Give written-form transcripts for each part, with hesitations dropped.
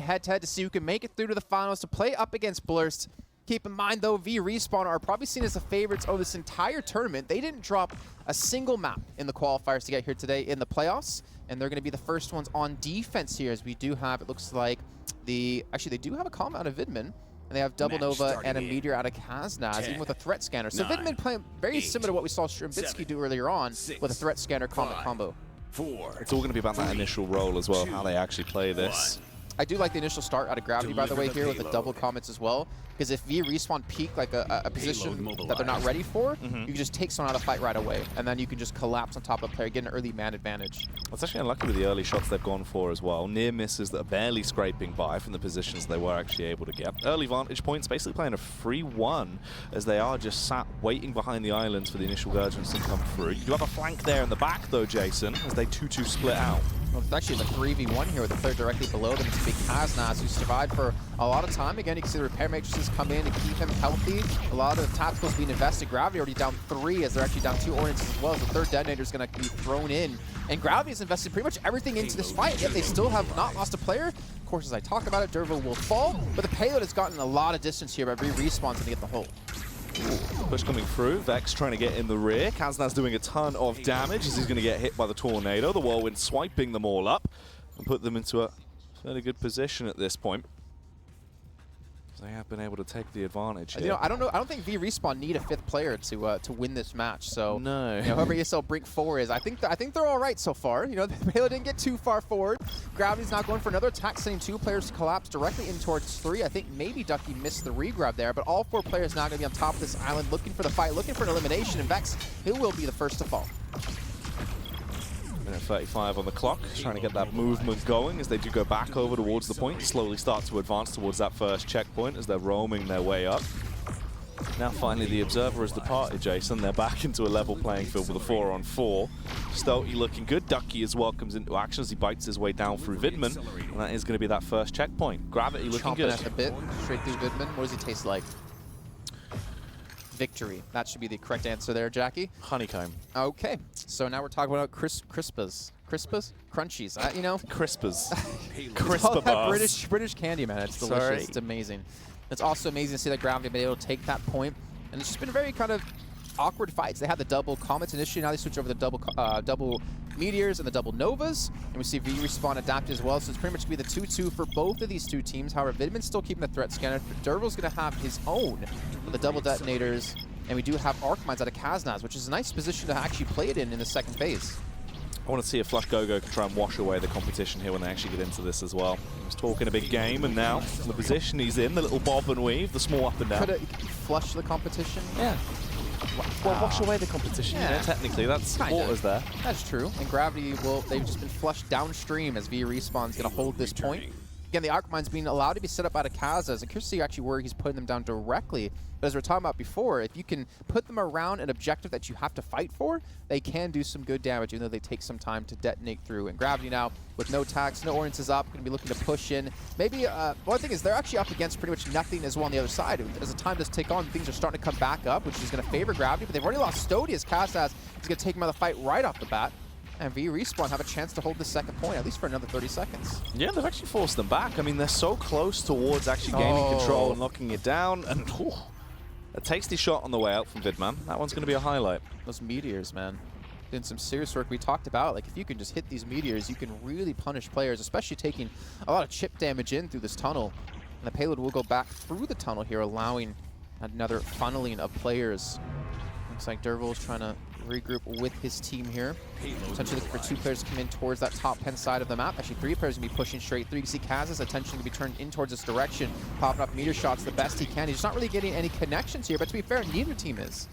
head-to-head to see who can make it through to the finals to play up against Blurst. Keep in mind, though, VRespawn are probably seen as the favorites of this entire tournament. They didn't drop a single map in the qualifiers to get here today in the playoffs, and they're going to be the first ones on defense here, as we do have, it looks like, actually, they do have a combo out of Vidman, and they have Double Nova and a Meteor out of Kaznaz, even with a threat scanner. So Vidman playing very similar to what we saw Strimbitsky do earlier on with a threat scanner combo. It's all going to be about that initial role as well, how they actually play this. I do like the initial start out of Gravity, by the way, here with the double comments as well. Because if VRespawn peak like a position that they're not ready for, you can just take someone out of fight right away. And then you can just collapse on top of a player, get an early man advantage. It's actually unlucky with the early shots they've gone for as well. Near misses that are barely scraping by from the positions they were actually able to get. Early vantage points, basically playing a 3-1 as they are just sat waiting behind the islands for the initial Gurgents to come through. You do have a flank there in the back though, Jason, as they 2-2 split out. Well, it's actually the 3v1 here with the player directly below them. It's going to be Kaznaz, who survived for a lot of time. Again, you can see the repair matrices come in to keep him healthy. A lot of tacticals being invested. Gravity already down 3 as they're actually down 2 ordnances as well. As the third detonator is going to be thrown in. And Gravity has invested pretty much everything into this fight, yet they still have not lost a player. Of course, as I talk about it, Dervil will fall, but the Payload has gotten a lot of distance here, but VRespawn's going to get the hole. Push coming through, Vex trying to get in the rear. Kaznaz doing a ton of damage as he's going to get hit by the Tornado. The Whirlwind swiping them all up and put them into a fairly good position at this point. They have been able to take the advantage here. You know, I don't think VRespawn need a 5th player to win this match. So no. You know, whoever ESL Brink 4 is, I think they're all right so far. You know, the Payload didn't get too far forward. Gravity's not going for another attack, sending 2 players to collapse directly in towards 3. I think maybe Ducky missed the regrab there, but all 4 players now going to be on top of this island, looking for the fight, looking for an elimination. And Vex, he will be the first to fall. Minute 35 on the clock, trying to get that movement going as they do go back over towards the point, slowly start to advance towards that first checkpoint as they're roaming their way up. Now finally the Observer has departed, Jason. They're back into a level playing field with a 4-on-4. Stouty looking good. Ducky as well comes into action as he bites his way down through Vidman, and that is going to be that first checkpoint. Gravity looking Chomping good. at the bit, straight through Vidman. What does he taste like? Victory. That should be the correct answer there, Jackie. Honeycomb. Okay, so now we're talking about crispas. Crispas? Crunchies, you know? Crispas. Crispa bars. British candy, man. It's delicious. Sorry. It's amazing. It's also amazing to see that Gravity been able to take that point. And it's just been very kind of awkward fights. They had the double comets initially. Now they switch over the double meteors and the double novas. And we see VRespawn adapt as well. So it's pretty much going to be the 2-2 for both of these 2 teams. However, Vidman's still keeping the threat scanner. Dervil's going to have his own with the double detonators. And we do have Arc Mines out of Kaznaz, which is a nice position to actually play it in the second phase. I want to see if Flush Gogo can try and wash away the competition here when they actually get into this as well. He was talking a big game, and now the position he's in, the little bob and weave, the small up and down. Could it flush the competition? Yeah. Well, wash away the competition, yeah. You know, technically. That's supporters there. That's true. And Gravity they've just been flushed downstream as VRespawn's going to hold this point. Again, the Arc Mine's being allowed to be set up out of Kaznaz. I'm curious to see actually where he's putting them down directly. But as we were talking about before, if you can put them around an objective that you have to fight for, they can do some good damage, even though they take some time to detonate through. And Gravity now, with no tax, no ordinances up, going to be looking to push in. Maybe, one thing is they're actually up against pretty much nothing as well on the other side. As the time does take on, things are starting to come back up, which is going to favor Gravity. But they've already lost Stouty as Kaznaz is going to take him out of the fight right off the bat. And VRespawn have a chance to hold the second point, at least for another 30 seconds. Yeah, they've actually forced them back. I mean, they're so close towards actually gaining control and locking it down. And a tasty shot on the way out from Vidman. That one's going to be a highlight. Those meteors, man. Doing some serious work. We talked about, like, if you can just hit these meteors, you can really punish players, especially taking a lot of chip damage in through this tunnel. And the Payload will go back through the tunnel here, allowing another funneling of players. Looks like Dervil's trying to regroup with his team here. Potentially looking for 2 players to come in towards that top 10 side of the map. Actually, 3 players going to be pushing straight through. You can see Kaz's attention going to be turned in towards this direction, popping up meteor shots the best he can. He's just not really getting any connections here, but to be fair, neither team is.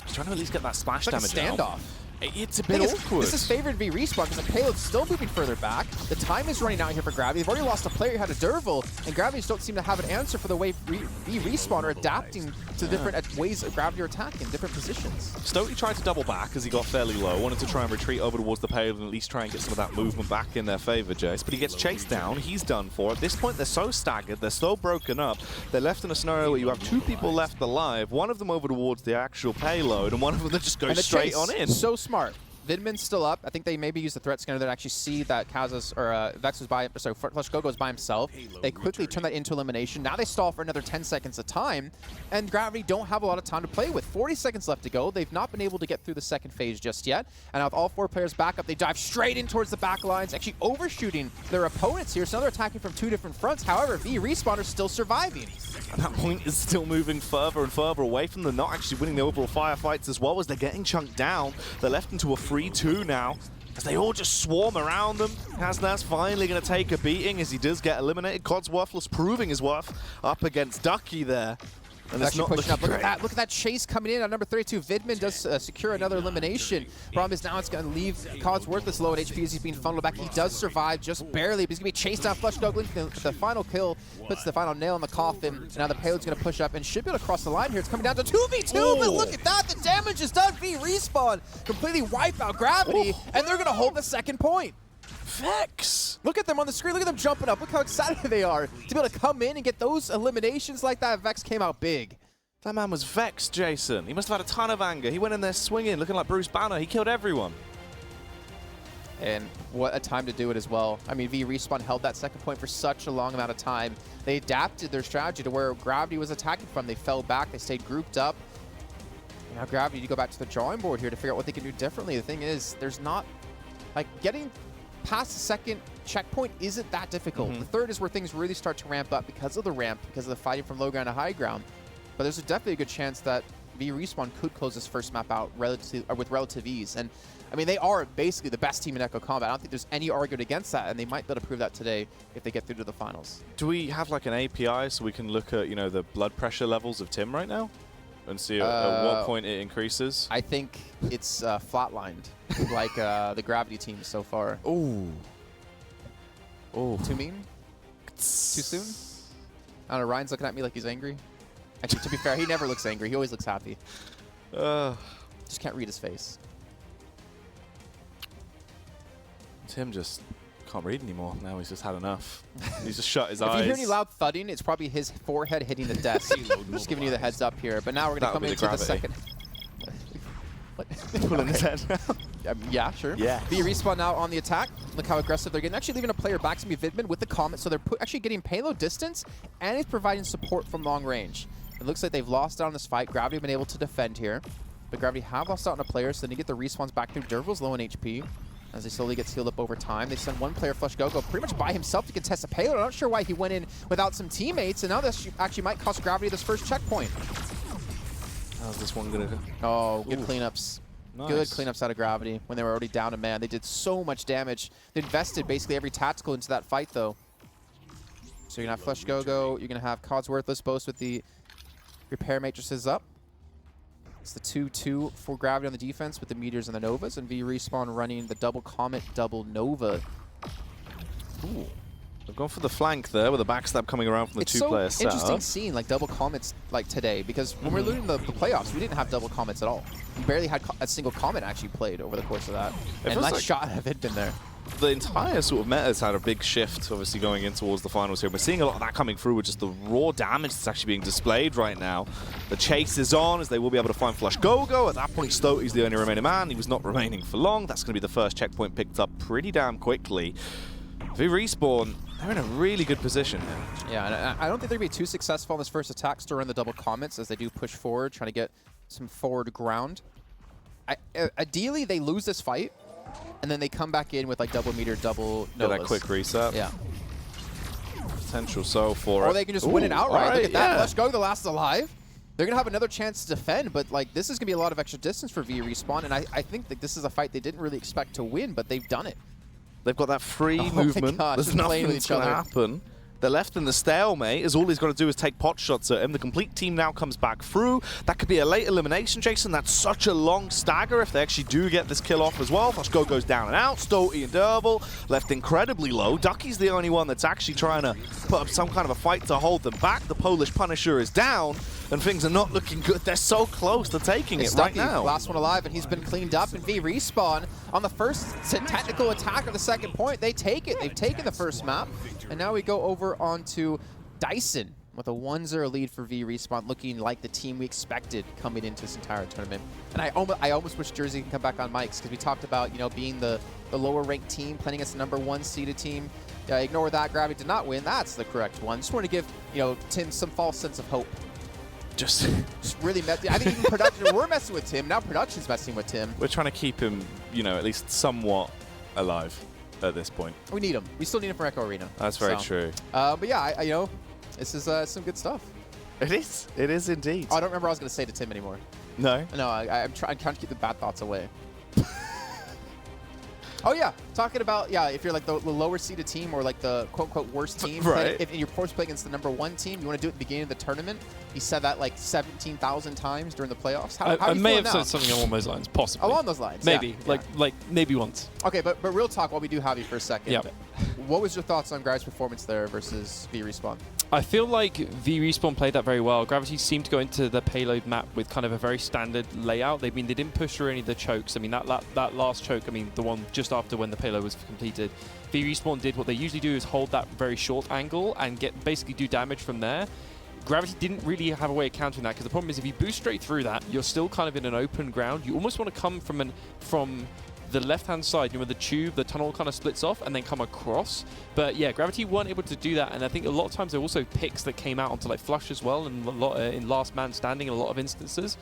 He's trying to at least get that splash damage damage like a standoff. It's a bit awkward. This is favored VRespawn because the Payload's still moving further back. The time is running out here for Gravity. They've already lost a player who had a Dervil, and Gravity just don't seem to have an answer for the way VRespawn are adapting to different ways of Gravity are attacking, different positions. Stouty tried to double back as he got fairly low, wanted to try and retreat over towards the Payload and at least try and get some of that movement back in their favor, Jace. But he gets chased down, he's done for. At this point, they're so staggered, they're so broken up, they're left in a scenario where you have 2 people left alive, one of them over towards the actual Payload, and one of them that just goes straight on in. So smart. Vidman's still up. I think they maybe use the threat scanner to actually see that Kazas or Vex was by, sorry, Flush Go Go is by himself. They quickly turn that into elimination. Now they stall for another 10 seconds of time, and Gravity don't have a lot of time to play with. 40 seconds left to go. They've not been able to get through the second phase just yet. And now with all 4 players back up, they dive straight in towards the back lines, actually overshooting their opponents here. So now they're attacking from 2 different fronts. However, VRespawn are still surviving. And that point is still moving further and further away from them, not actually winning the overall firefights as well as they're getting chunked down. They're left into a 3-2 now as they all just swarm around them. Kaznas finally going to take a beating as he does get eliminated. Codsworthless proving his worth up against Ducky there. And it's not pushing up. Look at that chase coming in on number 32. Vidman does secure another elimination. Problem is now it's going to leave Codsworthless low at HP as he's being funneled back. He does survive just barely, but he's going to be chased down. Flush Go Go. The final kill puts the final nail in the coffin. And now the Payload's going to push up and should be able to cross the line here. It's coming down to 2v2, but look at that. The damage is done. VRespawn completely wipe out Gravity, and they're going to hold the second point. Vex! Look at them on the screen. Look at them jumping up. Look how excited they are to be able to come in and get those eliminations like that. Vex came out big. That man was vexed, Jason. He must have had a ton of anger. He went in there swinging, looking like Bruce Banner. He killed everyone. And what a time to do it as well. I mean, VRespawn held that second point for such a long amount of time. They adapted their strategy to where Gravity was attacking from. They fell back. They stayed grouped up. And now Gravity need to go back to the drawing board here to figure out what they can do differently. The thing is, there's not, like, getting past the second checkpoint isn't that difficult. The third is where things really start to ramp up because of the ramp, because of the fighting from low ground to high ground. But there's definitely a good chance that VRespawn could close this first map out with relative ease. And I mean, they are basically the best team in Echo Combat. I don't think there's any argument against that, and they might be able to prove that today if they get through to the finals. Do we have like an API so we can look at, you know, the blood pressure levels of Tim right now and see at what point it increases? I think it's flatlined, like the Gravity team so far. Ooh. Oh. Too mean? Too soon? I don't know, Ryan's looking at me like he's angry. Actually, to be fair, he never looks angry. He always looks happy. Just can't read his face. Tim just can't read anymore. Now he's just had enough. He's just shut his eyes. If you hear any loud thudding, it's probably his forehead hitting the desk. Just giving you the heads up here. But now we're going to come into the second. What? Pulling his head. Yeah, sure. Yeah. VRespawn now on the attack. Look how aggressive they're getting. Actually leaving a player back to be Vidman with the Comet, so they're actually getting payload distance, and he's providing support from long range. It looks like they've lost out on this fight. Gravity have been able to defend here, but Gravity have lost out on a player, so they get the respawns back through. Dervil's low on HP as he slowly gets healed up over time. They send one player, Flush Go Go, pretty much by himself to contest the payload. I'm not sure why he went in without some teammates, and now this actually might cost Gravity this first checkpoint. How's this one going to go? Oh, good cleanups. Nice. Good cleanups out of Gravity when they were already down a man. They did so much damage. They invested basically every tactical into that fight, though. So you're going to have Flush Go Go. You're going to have Codsworthless both with the repair matrices up. It's the 2-2 for Gravity on the defense with the Meteors and the Novas, and VRespawn running the double Comet, double Nova. Ooh. They've gone for the flank there with the backstab coming around from the two-player setup. It's so interesting seeing like double Comets like today, because when we were looting the playoffs, we didn't have double Comets at all. We barely had a single Comet actually played over the course of that. And nice shot if it had been there. The entire sort of meta has had a big shift, obviously, going in towards the finals here. We're seeing a lot of that coming through with just the raw damage that's actually being displayed right now. The chase is on, as they will be able to find Flush Go Go. At that point, Stoty's the only remaining man. He was not remaining for long. That's going to be the first checkpoint picked up pretty damn quickly. VRespawn, they're in a really good position here. Yeah, and I don't think they're going to be too successful on this first attack to run the double Comets, as they do push forward, trying to get some forward ground. Ideally, they lose this fight, and then they come back in with like double Meteor, double Novas. That quick reset. Yeah. Potential so for Or they can just win it outright. Right, look at that. Flush Go Go, the last alive. They're going to have another chance to defend, but like this is going to be a lot of extra distance for VRespawn, and I think that this is a fight they didn't really expect to win, but they've done it. They've got that free movement. Gosh, there's nothing that's going to happen. They're left in the stalemate, as all he's got to do is take pot shots at him. The complete team now comes back through. That could be a late elimination, Jason. That's such a long stagger if they actually do get this kill off as well. Flush Go goes down and out. Stoty and Derbil left incredibly low. Ducky's the only one that's actually trying to put up some kind of a fight to hold them back. The Polish Punisher is down, and things are not looking good. They're so close to taking it right now. Last one alive, and he's been cleaned up. And VRespawn on the first technical attack of the second point, they take it. They've taken the first map, and now we go over onto Dyson. with a 1-0 lead for VRespawn, looking like the team we expected coming into this entire tournament. And I almost wish Jersey can come back on mics, because we talked about, you know, being the lower ranked team playing against the #1 seeded team. Ignore that. Gravity did not win. That's the correct one. Just want to give, you know, Tim some false sense of hope. Just really I think even production, we're messing with Tim. Now production's messing with Tim. We're trying to keep him, you know, at least somewhat alive at this point. We need him. We still need him for Echo Arena. That's very true. But yeah, you know, this is some good stuff. It is. It is indeed. Oh, I don't remember what I was going to say to Tim anymore. No? No, I'm trying to keep the bad thoughts away. Oh, yeah. Talking about, yeah, if you're like the lower seeded team or like the quote-unquote worst team. Right. If you're forced to play against the #1 team, you want to do it at the beginning of the tournament. He said that like 17,000 times during the playoffs. How I may have now? said something along those lines, possibly. Along those lines, maybe. Yeah. Like maybe once. Okay, but real talk while we do have you for a second. Yeah. What was your thoughts on Gravity's performance there versus VRespawn? I feel like VRespawn played that very well. Gravity seemed to go into the payload map with kind of a very standard layout. They didn't push through any of the chokes. I mean, that last choke, I mean, the one just after when the payload was completed, VRespawn did what they usually do, is hold that very short angle and basically do damage from there. Gravity didn't really have a way of countering that, because the problem is if you boost straight through that, you're still kind of in an open ground. You almost want to come from the left-hand side, you know, where the tunnel kind of splits off, and then come across. But yeah, Gravity weren't able to do that, and I think a lot of times there were also picks that came out onto like Flush as well, and a lot in Last Man Standing in a lot of instances,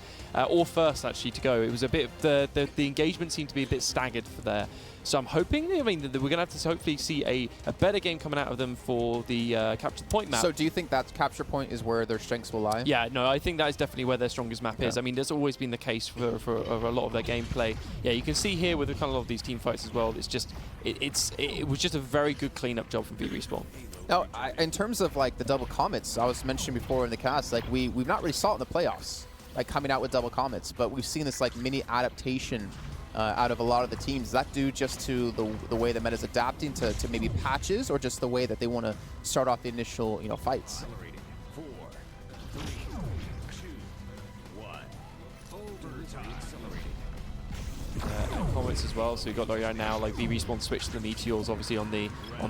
or first actually to go. It was a bit the engagement seemed to be a bit staggered for there. So I'm hoping, I mean, that we're going to have to hopefully see a better game coming out of them for the capture the point map. So do you think that capture point is where their strengths will lie? Yeah, no, I think that is definitely where their strongest map is. I mean, there's always been the case for a lot of their gameplay. Yeah, you can see here with kind of a lot of these team fights as well, it's just, it was just a very good cleanup job from VRespawn. Now, in terms of like the double comets, I was mentioning before in the cast, like we've not really saw it in the playoffs, like coming out with double comets, but we've seen this like mini adaptation out of a lot of the teams. Is that due just to the way the meta's adapting to maybe patches, or just the way that they want to start off the initial, you know, fights? 4, 3, 2, 1. Overtime. Comets as well, so you got right now like VRespawn switched to the Meteors obviously on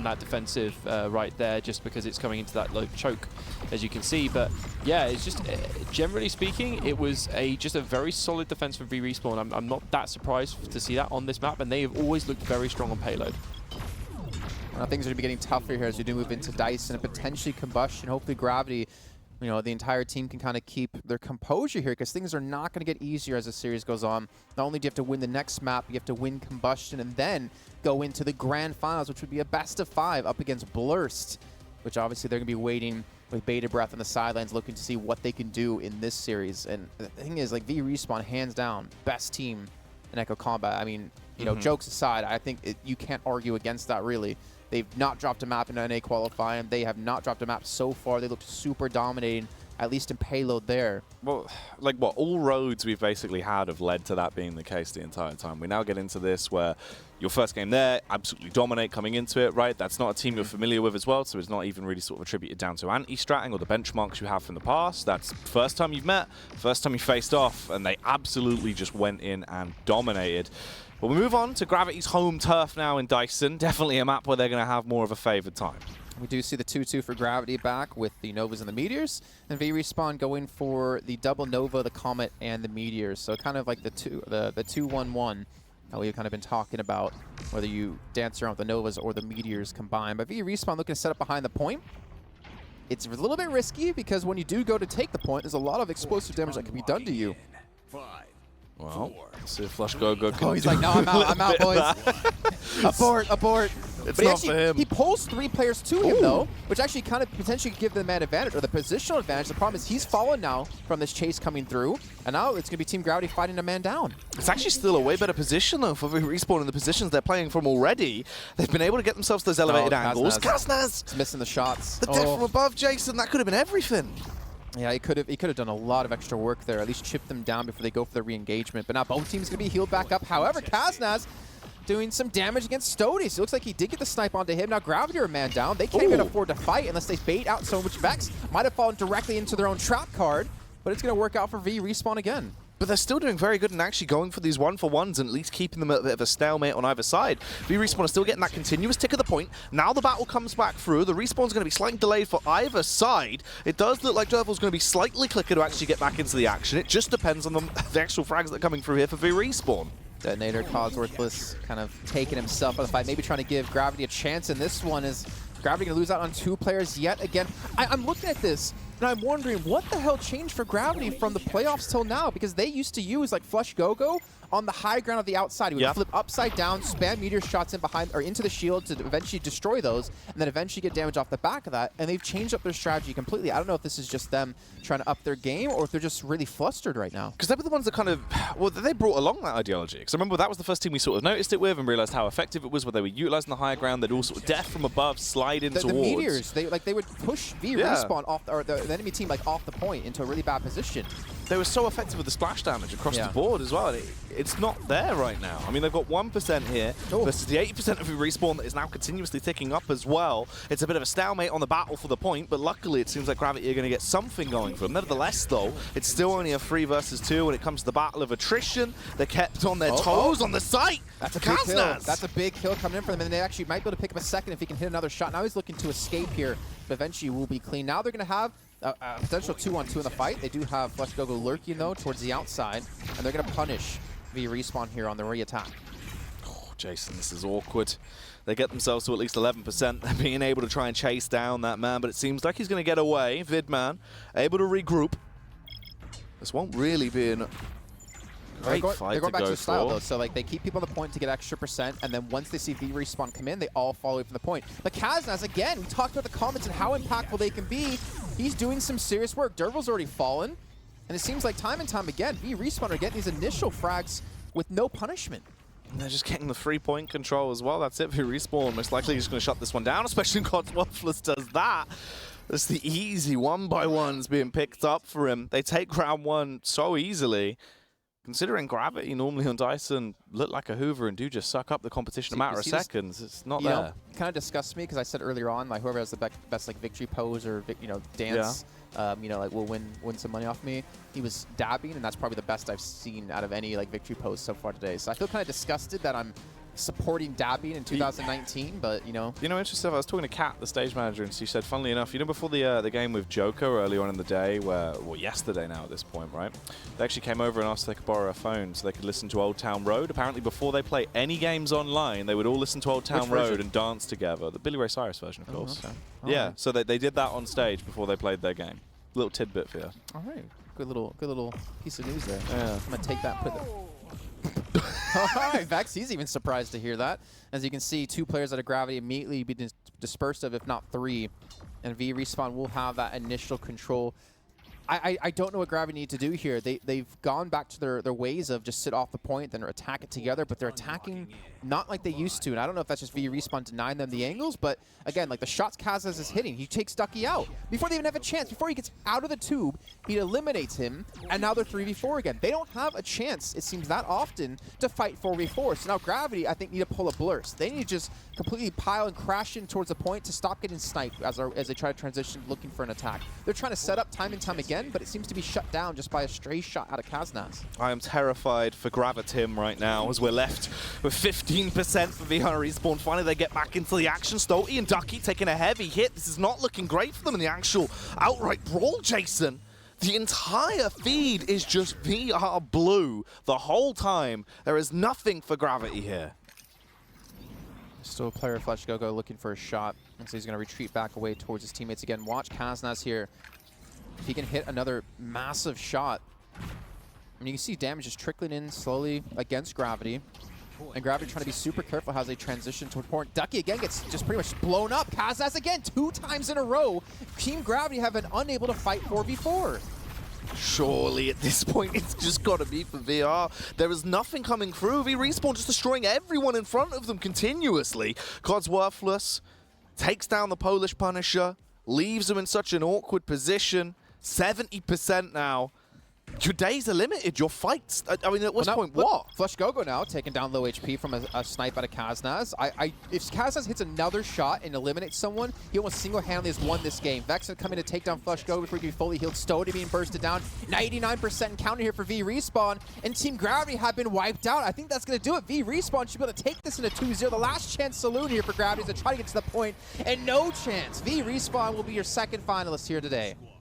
that defensive right there, just because it's coming into that low choke, as you can see. But yeah, it's just generally speaking, it was just a very solid defense from VRespawn. I'm not that surprised to see that on this map, and they have always looked very strong on payload. Now things are going to be getting tougher here as we do move into Dyson and potentially Combustion. Hopefully Gravity, you know, the entire team can kind of keep their composure here, because things are not going to get easier as the series goes on. Not only do you have to win the next map, you have to win Combustion and then go into the grand finals, which would be a best of 5 up against Blurst, which obviously they're going to be waiting with bated breath on the sidelines, looking to see what they can do in this series. And the thing is, like, VRespawn, hands down, best team in Echo Combat. I mean, you know, jokes aside, I think you can't argue against that, really. They've not dropped a map in NA qualifying. They have not dropped a map so far. They looked super dominating, at least in Payload there. Well, like what, all roads we've basically had have led to that being the case the entire time. We now get into this where your first game there, absolutely dominate coming into it, right? That's not a team you're familiar with as well, so it's not even really sort of attributed down to anti-stratting or the benchmarks you have from the past. That's first time you've met, first time you faced off, and they absolutely just went in and dominated. But we move on to Gravity's home turf now in Dyson. Definitely a map where they're going to have more of a favored time. We do see the 2-2 for Gravity back with the Novas and the Meteors, and VRespawn going for the double Nova, the Comet, and the Meteors. So kind of like the 2-1-1 that we've kind of been talking about, whether you dance around with the Novas or the Meteors combined. But VRespawn looking to set up behind the point. It's a little bit risky, because when you do go to take the point, there's a lot of explosive damage that can be done to you. 5. Well, let's see if Flush Go can Oh, he's like, no, I'm out, boys. Abort. It's But not for him. he pulls 3 players to him, though, which actually kind of potentially give the man advantage, or the positional advantage. The problem is he's fallen now from this chase coming through, and now it's going to be Team Gravity fighting a man down. It's actually still a way better position, though, for VRespawn in the positions they're playing from already. They've been able to get themselves those elevated angles. Kaznaz! He's missing the shots. The death from above, Jason. That could have been everything. Yeah, he could have done a lot of extra work there, at least chip them down before they go for the re-engagement. But now both teams going to be healed back up. However, Kaznaz doing some damage against Stody. So it looks like he did get the snipe onto him. Now Gravity are a man down. They can't even afford to fight unless they bait out so much Vex. Might have fallen directly into their own trap card, but it's going to work out for VRespawn again. But they're still doing very good and actually going for these 1-for-1s and at least keeping them at a bit of a stalemate on either side. VRespawn are still getting that continuous tick of the point. Now the battle comes back through. The respawn's going to be slightly delayed for either side. It does look like Dervil's going to be slightly quicker to actually get back into the action. It just depends on the actual frags that are coming through here for VRespawn. Detonator, Codsworthless kind of taking himself out of the fight, maybe trying to give Gravity a chance, and this one is Gravity going to lose out on 2 players yet again. I'm looking at this, and I'm wondering what the hell changed for Gravity from the playoffs till now, because they used to use like Flush Go-Go on the high ground of the outside. He would flip upside down, spam meteor shots in behind or into the shield to eventually destroy those, and then eventually get damage off the back of that. And they've changed up their strategy completely. I don't know if this is just them trying to up their game or if they're just really flustered right now. Because they were the ones that kind of, well, they brought along that ideology. Because I remember that was the first team we sort of noticed it with and realized how effective it was, where they were utilizing the higher ground. They'd all sort of death from above slide in towards. The meteors, they would push VRespawn off, or the enemy team like off the point into a really bad position. They were so effective with the splash damage across the board as well. It's not there right now. I mean, they've got 1% here versus the 80% of Respawn that is now continuously ticking up as well. It's a bit of a stalemate on the battle for the point, but luckily it seems like Gravity are going to get something going for them. Nevertheless, though, it's still only a 3 versus 2 when it comes to the battle of attrition. They're kept on their toes on the site. That's a big kill. That's a big kill coming in for them, and they actually might be able to pick up a second if he can hit another shot. Now he's looking to escape here, but eventually will be clean. Now they're going to have a potential 2-on-2 in the fight. They do have Flush Go-Go lurking, though, towards the outside, and they're going to punish VRespawn here on the re-attack. Oh, Jason, this is awkward. They get themselves to at least 11%. They're being able to try and chase down that man, but it seems like he's going to get away. Vidman, able to regroup. This won't really be an great fight they're going back to go the style, for. though. So like they keep people on the point to get extra percent, and then once they see VRespawn come in, they all follow away from the point. But Kaznaz, again, we talked about the comments and how impactful they can be. He's doing some serious work. Dervil's already fallen, and it seems like time and time again, VRespawn are getting these initial frags with no punishment. And they're just getting the 3-point control as well. That's it for Respawn. Most likely he's going to shut this one down, especially when Codsworthless does that. That's the easy 1-by-1s being picked up for him. They take round 1 so easily. Considering Gravity normally on Dyson look like a Hoover and do just suck up the competition in a matter of seconds, it's not there. It kind of disgusts me because I said earlier on, like whoever has the best like victory pose or dance, like will win some money off me. He was dabbing, and that's probably the best I've seen out of any like victory pose so far today. So I feel kind of disgusted that I'm supporting dabbing in 2019, but interesting. I was talking to Kat, the stage manager, and she said, funnily enough, before the game with Joker earlier on in the day, yesterday now at this point, right? They actually came over and asked if they could borrow a phone so they could listen to Old Town Road. Apparently, before they play any games online, they would all listen to Old Town Road and dance together. The Billy Ray Cyrus version, of course. Okay. Yeah, so they did that on stage before they played their game. Little tidbit for you. All right, good little piece of news there. Yeah. I'm gonna take that. Put it. All right, Vex, he's even surprised to hear that. As you can see, 2 players out of Gravity immediately be dispersed of, if not 3. And VRespawn will have that initial control. I don't know what Gravity need to do here. They've gone back to their ways of just sit off the point, then attack it together, but they're attacking not like they used to. And I don't know if that's just VRespawn denying them the angles, but again, like the shots Kaznaz is hitting, he takes Ducky out. Before they even have a chance, before he gets out of the tube, he eliminates him, and now they're 3v4 again. They don't have a chance, it seems that often, to fight 4v4. So now Gravity, I think, need to pull a Blurst. They need to just completely pile and crash in towards the point to stop getting sniped as they try to transition looking for an attack. They're trying to set up time and time again, but it seems to be shut down just by a stray shot out of Kaznaz. I am terrified for Gravitim right now as we're left with 15% for VRespawn. Finally, they get back into the action. Stolty and Ducky taking a heavy hit. This is not looking great for them in the actual outright brawl, Jason. The entire feed is just VR blue the whole time. There is nothing for Gravity here. Still a player, Flush Go-Go, looking for a shot. And so he's going to retreat back away towards his teammates again. Watch Kaznaz here. If he can hit another massive shot, I mean, you can see damage just trickling in slowly against Gravity. And Gravity trying to be super careful as they transition toward point. Ducky again gets just pretty much blown up. Kaznaz again, 2 times in a row. Team Gravity have been unable to fight 4v4. Surely at this point it's just got to be for VR. There is nothing coming through. VRespawn just destroying everyone in front of them continuously. Codsworthless takes down the Polish Punisher, leaves him in such an awkward position. 70% now. Your days are limited. Your fights. I mean, at what point, look, what? Flush Go-Go now taking down low HP from a snipe out of Kaznaz. If Kaznaz hits another shot and eliminates someone, he almost single-handedly has won this game. Vexen coming to take down Flush Go-Go before he can be fully healed. Stody being bursted down. 99% counter here for VRespawn, and Team Gravity have been wiped out. I think that's going to do it. VRespawn should be able to take this in a 2-0. The last chance saloon here for Gravity is to try to get to the point, and no chance. VRespawn will be your second finalist here today.